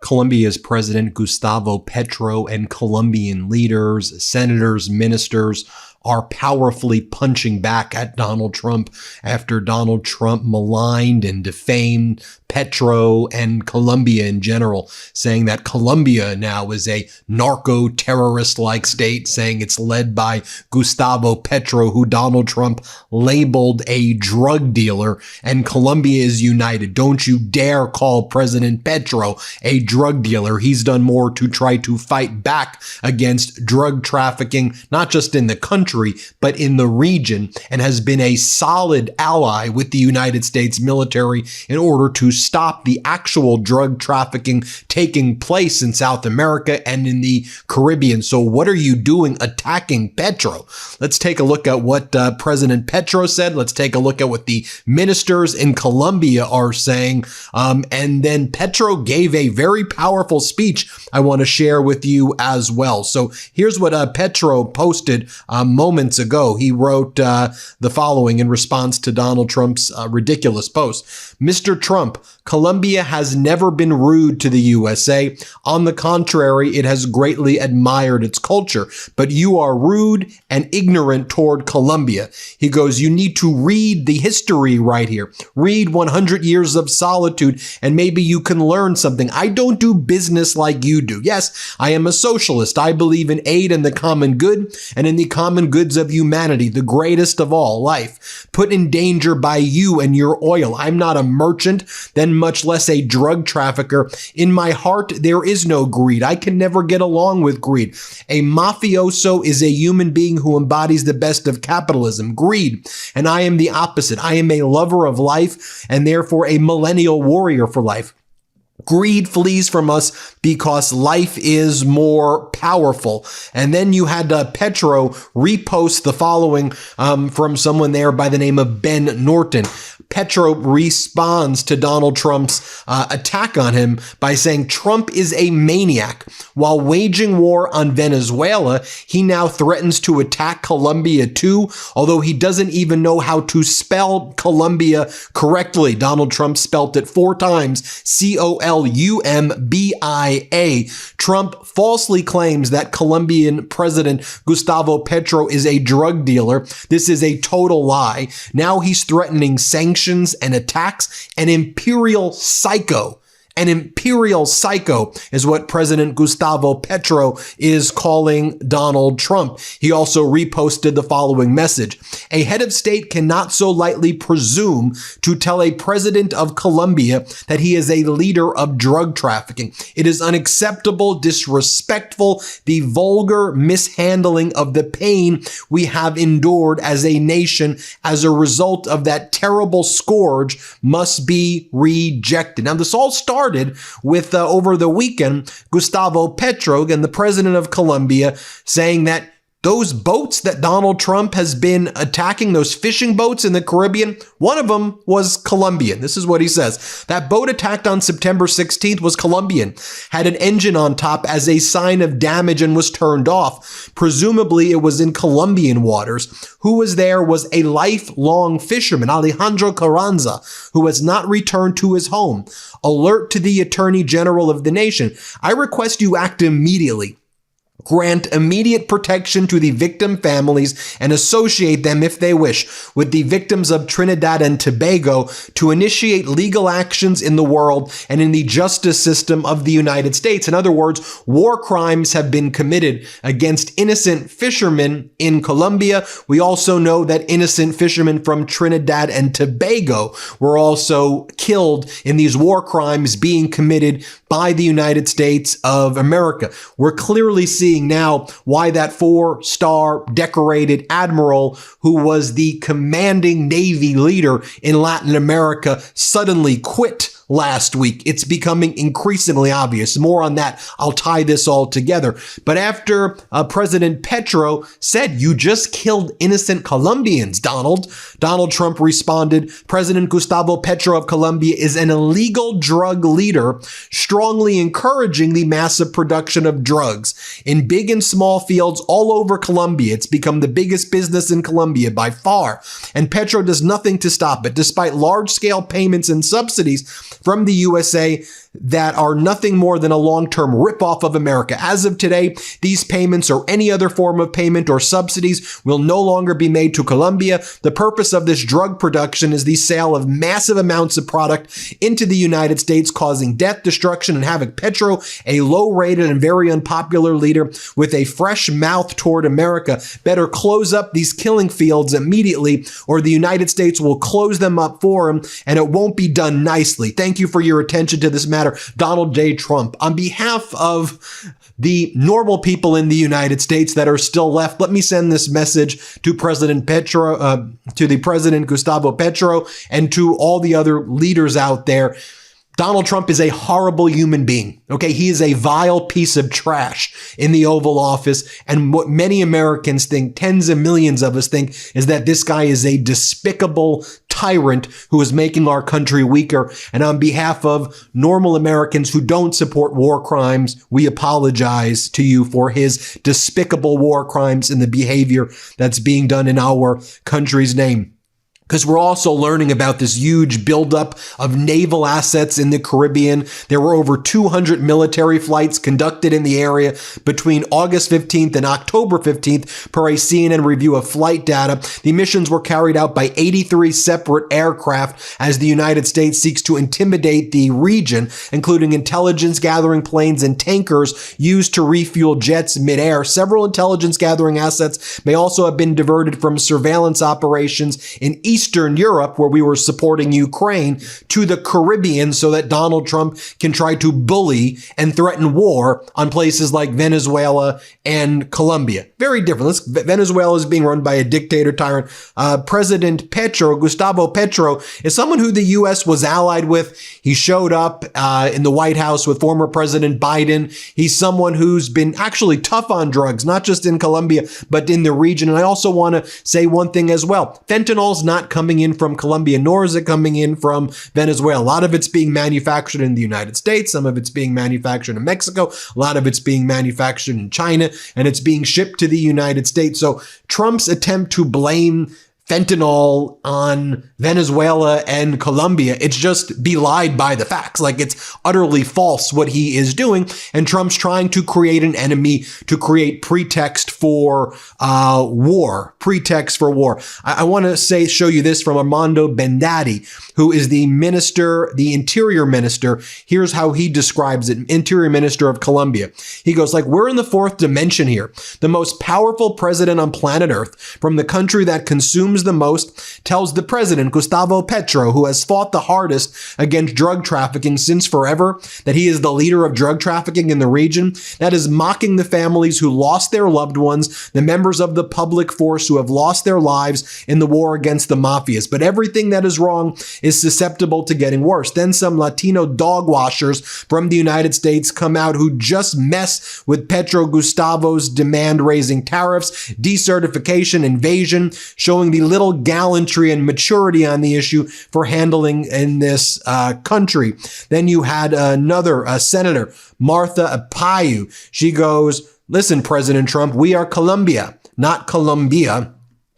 Colombia's President Gustavo Petro and Colombian leaders, senators, ministers are powerfully punching back at Donald Trump after Donald Trump maligned and defamed Petro and Colombia in general, saying that Colombia now is a narco-terrorist-like state, saying it's led by Gustavo Petro, who Donald Trump labeled a drug dealer, and Colombia is united. Don't you dare call President Petro a drug dealer. He's done more to try to fight back against drug trafficking, not just in the country, but in the region, and has been a solid ally with the United States military in order to stop the actual drug trafficking taking place in South America and in the Caribbean. So what are you doing attacking Petro? Let's take a look at what President Petro said. Let's take a look at what the ministers in Colombia are saying. And then Petro gave a very powerful speech I want to share with you as well. So here's what Petro posted moments ago. He wrote the following in response to Donald Trump's ridiculous post. Mr. Trump, Colombia has never been rude to the USA. On the contrary, it has greatly admired its culture. But you are rude and ignorant toward Colombia. He goes, you need to read the history right here. Read 100 Years of Solitude, and maybe you can learn something. I don't do business like you do. Yes, I am a socialist. I believe in aid and the common good and in the common goods of humanity, the greatest of all, life, put in danger by you and your oil. I'm not a merchant, then much less a drug trafficker. In my heart, there is no greed. I can never get along with greed. A mafioso is a human being who embodies the best of capitalism, greed. And I am the opposite. I am a lover of life and therefore a millennial warrior for life. Greed flees from us because life is more powerful. And then you had Petro repost the following from someone there by the name of Ben Norton. Petro responds to Donald Trump's attack on him by saying Trump is a maniac. While waging war on Venezuela, he now threatens to attack Colombia too, although he doesn't even know how to spell Colombia correctly. Donald Trump spelt it 4 times, Columbia. Trump falsely claims that Colombian President Gustavo Petro is a drug dealer. This is a total lie. Now he's threatening sanctions and attacks. An imperial psycho. An imperial psycho is what President Gustavo Petro is calling Donald Trump. He also reposted the following message. A head of state cannot so lightly presume to tell a president of Colombia that he is a leader of drug trafficking. It is unacceptable, disrespectful, the vulgar mishandling of the pain we have endured as a nation as a result of that terrible scourge must be rejected. Now, this all started with over the weekend, Gustavo Petro and the president of Colombia saying that those boats that Donald Trump has been attacking, those fishing boats in the Caribbean, one of them was Colombian. This is what he says. That boat attacked on September 16th was Colombian, had an engine on top as a sign of damage and was turned off. Presumably it was in Colombian waters. Who was there was a lifelong fisherman, Alejandro Carranza, who has not returned to his home. Alert to the Attorney General of the nation. I request you act immediately. Grant immediate protection to the victim families and associate them, if they wish, with the victims of Trinidad and Tobago to initiate legal actions in the world and in the justice system of the United States. In other words, war crimes have been committed against innocent fishermen in Colombia. We also know that innocent fishermen from Trinidad and Tobago were also killed in these war crimes being committed by the United States of America. We're clearly seeing now why that 4-star decorated admiral who was the commanding Navy leader in Latin America suddenly quit last week. It's becoming increasingly obvious. More on that. I'll tie this all together. But after President Petro said, you just killed innocent Colombians, Donald Trump responded, President Gustavo Petro of Colombia is an illegal drug leader, strongly encouraging the massive production of drugs in big and small fields all over Colombia. It's become the biggest business in Colombia by far. And Petro does nothing to stop it. Despite large-scale payments and subsidies, from the USA that are nothing more than a long-term ripoff of America. As of today, these payments or any other form of payment or subsidies will no longer be made to Colombia. The purpose of this drug production is the sale of massive amounts of product into the United States, causing death, destruction, and havoc. Petro, a low-rated and very unpopular leader with a fresh mouth toward America, better close up these killing fields immediately, or the United States will close them up for him, and it won't be done nicely. Thank you for your attention to this matter. Donald J. Trump. On behalf of the normal people in the United States that are still left, let me send this message to President Petro, to the President Gustavo Petro, and to all the other leaders out there. Donald Trump is a horrible human being. Okay, he is a vile piece of trash in the Oval Office. And what many Americans think, tens of millions of us think, is that this guy is a despicable tyrant who is making our country weaker. And on behalf of normal Americans who don't support war crimes, we apologize to you for his despicable war crimes and the behavior that's being done in our country's name. Because we're also learning about this huge buildup of naval assets in the Caribbean. There were over 200 military flights conducted in the area between August 15th and October 15th, per a CNN review of flight data. The missions were carried out by 83 separate aircraft as the United States seeks to intimidate the region, including intelligence gathering planes and tankers used to refuel jets midair. Several intelligence gathering assets may also have been diverted from surveillance operations in Eastern Europe, where we were supporting Ukraine, to the Caribbean so that Donald Trump can try to bully and threaten war on places like Venezuela and Colombia. Very different. Venezuela is being run by a dictator tyrant. President Petro, Gustavo Petro, is someone who the U.S. was allied with. He showed up in the White House with former President Biden. He's someone who's been actually tough on drugs, not just in Colombia, but in the region. And I also want to say one thing as well. Fentanyl's not coming in from Colombia, nor is it coming in from Venezuela. A lot of it's being manufactured in the United States. Some of it's being manufactured in Mexico. A lot of it's being manufactured in China, and it's being shipped to the United States. So Trump's attempt to blame fentanyl on Venezuela and Colombia, it's just belied by the facts. Like, it's utterly false what he is doing. And Trump's trying to create an enemy, to create pretext for war. Pretext for war. I want to show you this from Armando Bendati, who is the interior minister. Here's how he describes it. Interior minister of Colombia. He goes like, we're in the fourth dimension here. The most powerful president on planet Earth, from the country that consumes the most, tells the president, Gustavo Petro, who has fought the hardest against drug trafficking since forever, that he is the leader of drug trafficking in the region. That is mocking the families who lost their loved ones, the members of the public force who have lost their lives in the war against the mafias. But everything that is wrong is susceptible to getting worse. Then some Latino dog washers from the United States come out who just mess with Petro Gustavo's demand-raising tariffs, decertification, invasion, showing the little gallantry and maturity on the issue for handling in this country. Then you had another senator, Martha Apayu. She goes, listen, President Trump, we are Colombia, not Colombia.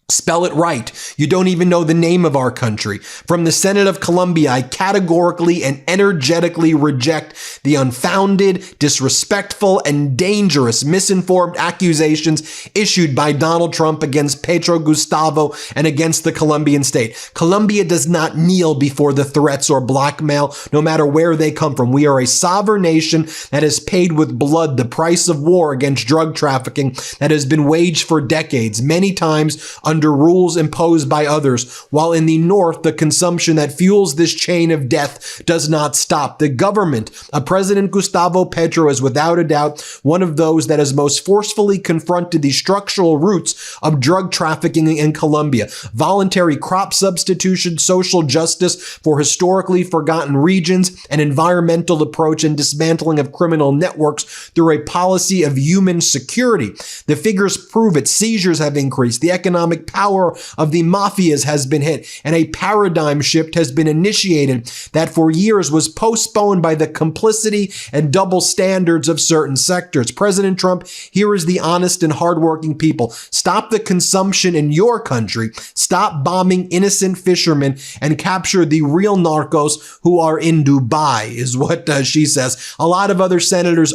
Spell it right. You don't even know the name of our country. From the Senate of Colombia, I categorically and energetically reject the unfounded, disrespectful, and dangerous misinformed accusations issued by Donald Trump against Petro Gustavo and against the Colombian state. Colombia does not kneel before the threats or blackmail, no matter where they come from. We are a sovereign nation that has paid with blood the price of war against drug trafficking that has been waged for decades, many times under rules imposed by others, while in the north, the consumption that fuels this chain of death does not stop. The government of President Gustavo Petro is without a doubt one of those that has most forcefully confronted the structural roots of drug trafficking in Colombia. Voluntary crop substitution, social justice for historically forgotten regions, an environmental approach, and dismantling of criminal networks through a policy of human security. The figures prove it. Seizures have increased. The economic power of the mafias has been hit, and a paradigm shift has been initiated that for years was postponed by the complicity and double standards of certain sectors. President Trump, here is the honest and hardworking people. Stop the consumption in your country. Stop bombing innocent fishermen and capture the real narcos who are in Dubai, is what she says. A lot of other senators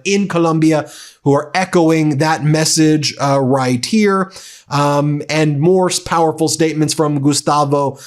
in Colombia who are echoing that message right here. And more powerful statements from Gustavo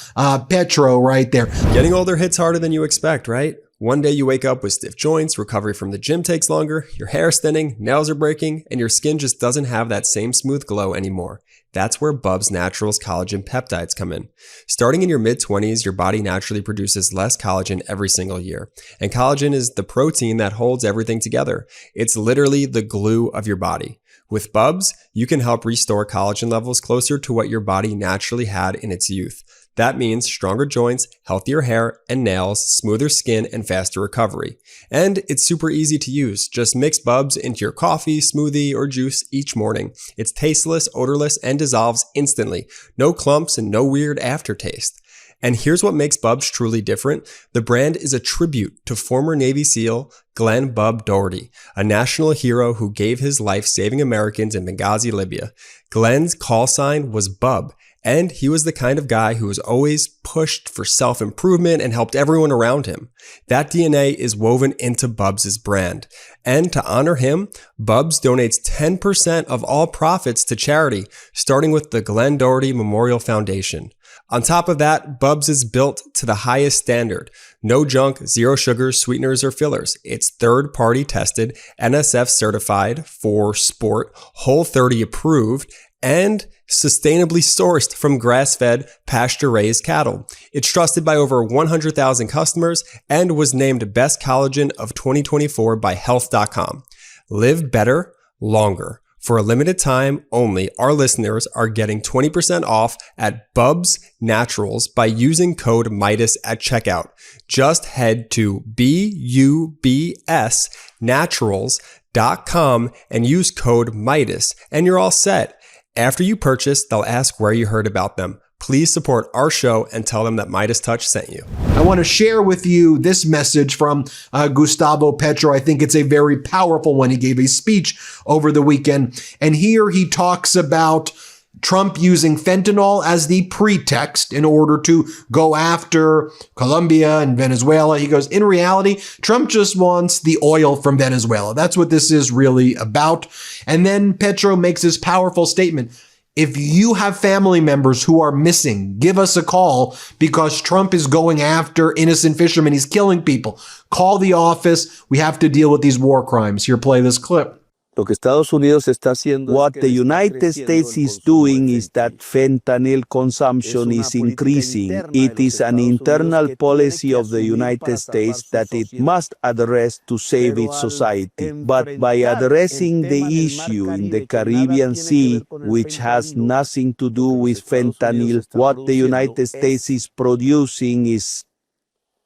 Petro right there. Getting older hits harder than you expect, right? One day you wake up with stiff joints, recovery from the gym takes longer, your hair is thinning, nails are breaking, and your skin just doesn't have that same smooth glow anymore. That's where Bubs Naturals collagen peptides come in. Starting in your mid-20s, your body naturally produces less collagen every single year. And collagen is the protein that holds everything together. It's literally the glue of your body. With Bubs, you can help restore collagen levels closer to what your body naturally had in its youth. That means stronger joints, healthier hair and nails, smoother skin, and faster recovery. And it's super easy to use. Just mix Bubs into your coffee, smoothie, or juice each morning. It's tasteless, odorless, and dissolves instantly. No clumps and no weird aftertaste. And here's what makes Bubs truly different. The brand is a tribute to former Navy SEAL Glenn "Bub" Doherty, a national hero who gave his life saving Americans in Benghazi, Libya. Glenn's call sign was Bub. And he was the kind of guy who was always pushed for self-improvement and helped everyone around him. That DNA is woven into Bubs' brand. And to honor him, Bubs donates 10% of all profits to charity, starting with the Glenn Doherty Memorial Foundation. On top of that, Bubs is built to the highest standard. No junk, zero sugars, sweeteners, or fillers. It's third-party tested, NSF certified for sport, Whole30 approved, and sustainably sourced from grass-fed, pasture-raised cattle. It's trusted by over 100,000 customers and was named Best Collagen of 2024 by Health.com. Live better, longer. For a limited time only, our listeners are getting 20% off at Bubs Naturals by using code Meidas at checkout. Just head to BUBSnaturals.com and use code Meidas, and you're all set. After you purchase, they'll ask where you heard about them. Please support our show and tell them that MeidasTouch sent you. I want to share with you this message from Gustavo Petro. I think it's a very powerful one. He gave a speech over the weekend, and here he talks about Trump using fentanyl as the pretext in order to go after Colombia and Venezuela. He goes, in reality, Trump just wants the oil from Venezuela. That's what this is really about. And then Petro makes this powerful statement. If you have family members who are missing, give us a call because Trump is going after innocent fishermen. He's killing people. Call the office. We have to deal with these war crimes. Here, play this clip. What the United States is doing is that fentanyl consumption is increasing. It is an internal policy of the United States that it must address to save its society. But by addressing the issue in the Caribbean Sea, which has nothing to do with fentanyl, what the United States is producing is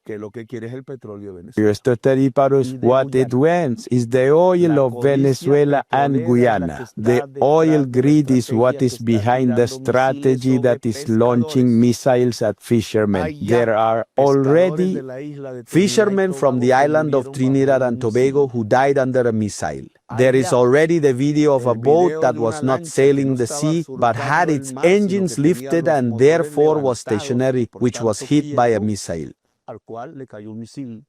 what it wants is the oil of Venezuela and Guyana. The oil greed is what is behind the strategy that is launching missiles at fishermen. There are already fishermen from the island of Trinidad and Tobago who died under a missile. There is already the video of a boat that was not sailing the sea but had its engines lifted and therefore was stationary, which was hit by a missile.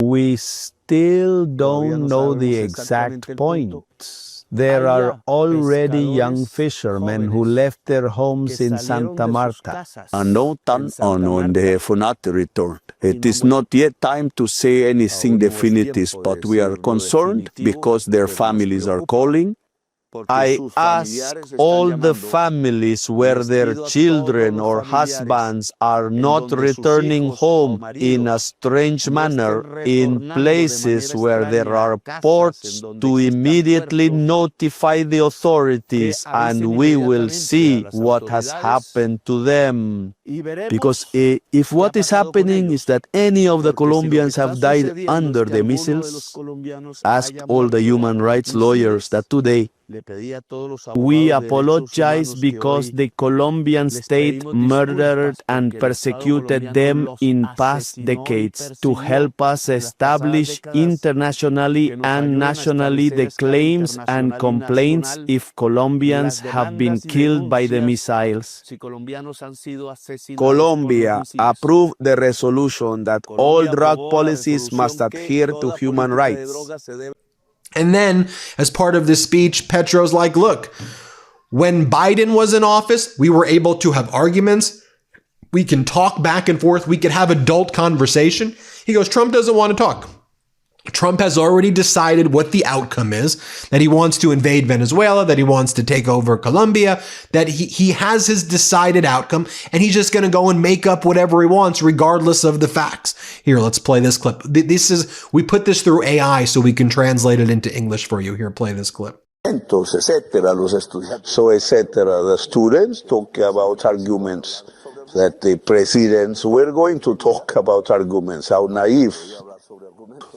We still don't know the exact point. There are already young fishermen who left their homes in Santa Marta and they have not returned. It is not yet time to say anything definitive, but we are concerned because their families are calling. I ask all the families where their children or husbands are not returning home in a strange manner in places where there are ports to immediately notify the authorities, and we will see what has happened to them. Because if what is happening is that any of the Colombians have died under the missiles, ask all the human rights lawyers that today We apologize because the Colombian state murdered and persecuted them in past decades to help us establish internationally and nationally the claims and complaints if Colombians have been killed by the missiles. Colombia approved the resolution that all drug policies must adhere to human rights. And then, as part of this speech, Petro's like, look, when Biden was in office, we were able to have arguments. We can talk back and forth. We could have adult conversation. He goes, Trump doesn't want to talk. Trump has already decided what the outcome is, that he wants to invade Venezuela, that he wants to take over Colombia, that he has his decided outcome, and he's just going to go and make up whatever he wants, regardless of the facts. Here, let's play this clip. We put this through AI so we can translate it into English for you. Here, play this clip. Etcétera, los estudiantes. So, etcétera, the students talk about arguments that the presidents were going to talk about arguments. How naive.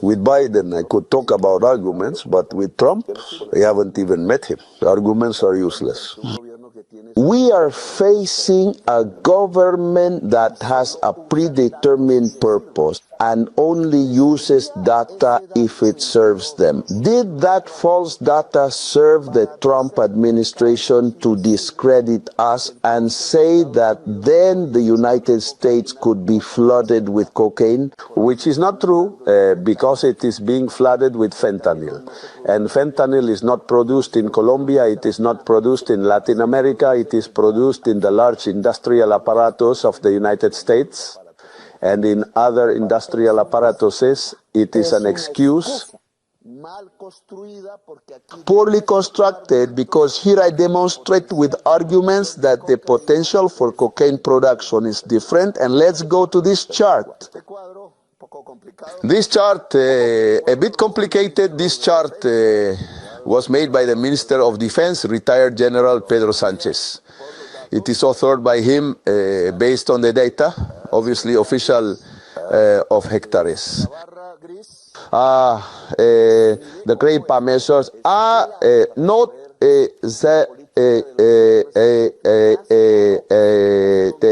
With Biden, I could talk about arguments, but with Trump, I haven't even met him. The arguments are useless. We are facing a government that has a predetermined purpose and only uses data if it serves them. Did that false data serve the Trump administration to discredit us and say that then the United States could be flooded with cocaine? Which is not true because it is being flooded with fentanyl. And fentanyl is not produced in Colombia, it is not produced in Latin America, it is produced in the large industrial apparatus of the United States. And in other industrial apparatuses, it is an excuse. Poorly constructed, because here I demonstrate with arguments that the potential for cocaine production is different. And let's go to this chart. This chart, a bit complicated. This chart was made by the Minister of Defense, retired General Pedro Sanchez. It is authored by him based on the data, obviously official of hectares. The gray parameters are not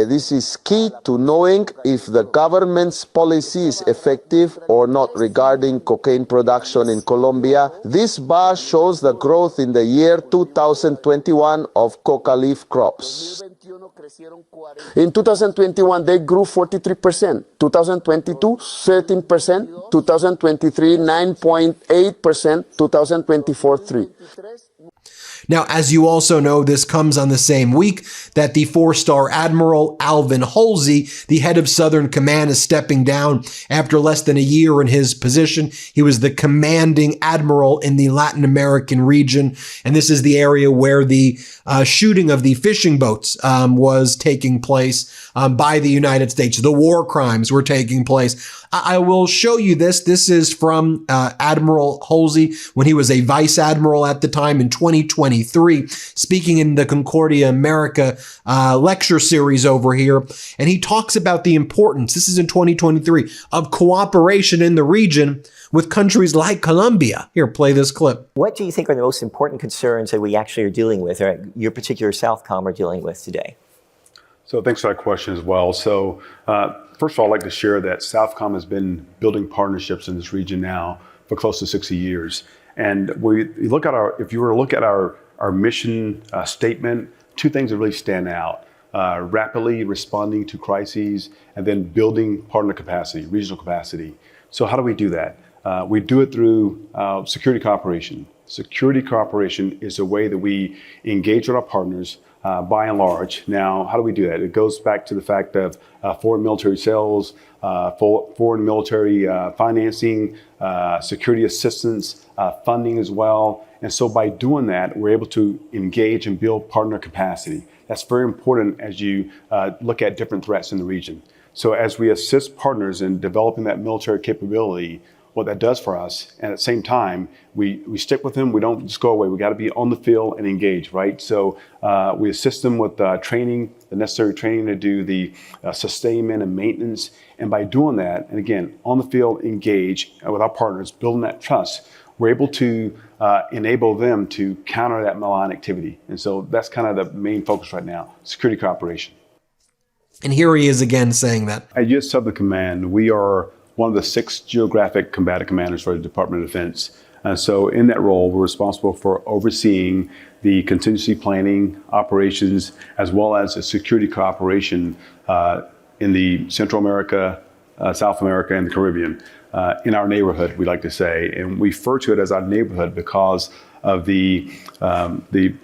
this is key to knowing if the government's policy is effective or not regarding cocaine production in Colombia. This bar shows the growth in the year 2021 of coca leaf crops. In 2021, they grew 43%, 2022, 13%, 2023, 9.8%, 2024, 3%. Now, as you also know, this comes on the same week that the four-star Admiral Alvin Halsey, the head of Southern Command, is stepping down after less than a year in his position. He was the commanding admiral in the Latin American region, and this is the area where the shooting of the fishing boats was taking place by the United States. The war crimes were taking place. I will show you this. This is from Admiral Halsey when he was a vice admiral at the time in 2023, speaking in the Concordia America lecture series over here. And he talks about the importance, this is in 2023, of cooperation in the region with countries like Colombia. Here, play this clip. What do you think are the most important concerns that we actually are dealing with, or your particular Southcom are dealing with today? So thanks for that question as well. So first of all, I'd like to share that Southcom has been building partnerships in this region now for close to 60 years. And if you were to look at our mission statement, two things that really stand out: rapidly responding to crises, and then building partner capacity, regional capacity. So how do we do that? We do it through security cooperation. Security cooperation is a way that we engage with our partners by and large. Now, how do we do that? It goes back to the fact of foreign military sales, foreign military financing, security assistance, funding as well. And so by doing that, we're able to engage and build partner capacity. That's very important as you look at different threats in the region. So as we assist partners in developing that military capability, what that does for us, and at the same time, we stick with them. We don't just go away. We got to be on the field and engage, right? So we assist them with training, the necessary training to do the sustainment and maintenance. And by doing that, and again, on the field, engage with our partners, building that trust, we're able to enable them to counter that malign activity. And so that's kind of the main focus right now, security cooperation. And here he is again saying that. At U.S. Southern Command, we are one of the 6 geographic combatant commanders for the Department of Defense. So in that role, we're responsible for overseeing the contingency planning operations as well as the security cooperation in the Central America, South America, and the Caribbean. In our neighborhood, we like to say, and we refer to it as our neighborhood because of the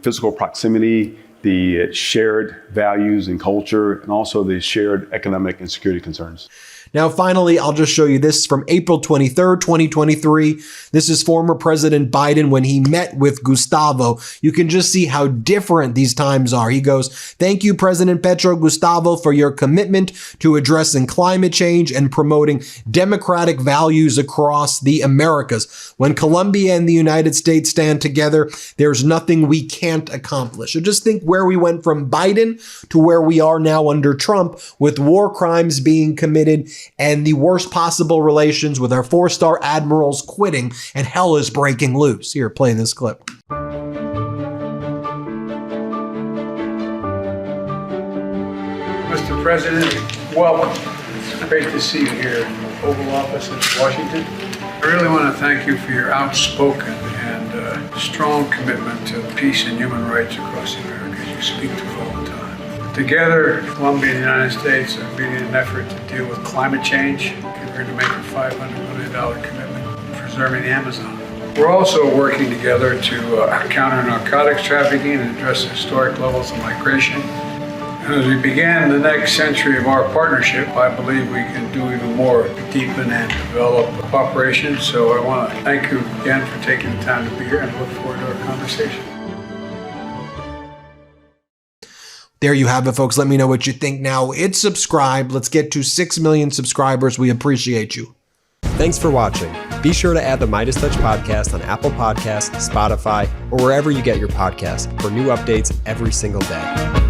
physical proximity, the shared values and culture, and also the shared economic and security concerns. Now, finally, I'll just show you this from April 23rd, 2023. This is former President Biden when he met with Gustavo. You can just see how different these times are. He goes, "Thank you, President Petro, Gustavo, for your commitment to addressing climate change and promoting democratic values across the Americas. When Colombia and the United States stand together, there's nothing we can't accomplish." So just think where we went from Biden to where we are now under Trump, with war crimes being committed and the worst possible relations with our 4-star admirals quitting, and hell is breaking loose. Here, play this clip. Mr. President, welcome. It's great to see you here in the Oval Office in Washington. I really want to thank you for your outspoken and strong commitment to peace and human rights across the Americas. You speak to it all the time. Together, Colombia and the United States are leading an effort to deal with climate change. We're going to make a $500 million commitment to preserving the Amazon. We're also working together to counter narcotics trafficking and address historic levels of migration. And as we begin the next century of our partnership, I believe we can do even more to deepen and develop cooperation. So I want to thank you again for taking the time to be here and look forward to our conversation. There you have it, folks. Let me know what you think now. Hit subscribe. Let's get to 6 million subscribers. We appreciate you. Thanks for watching. Be sure to add the MeidasTouch podcast on Apple Podcasts, Spotify, or wherever you get your podcasts for new updates every single day.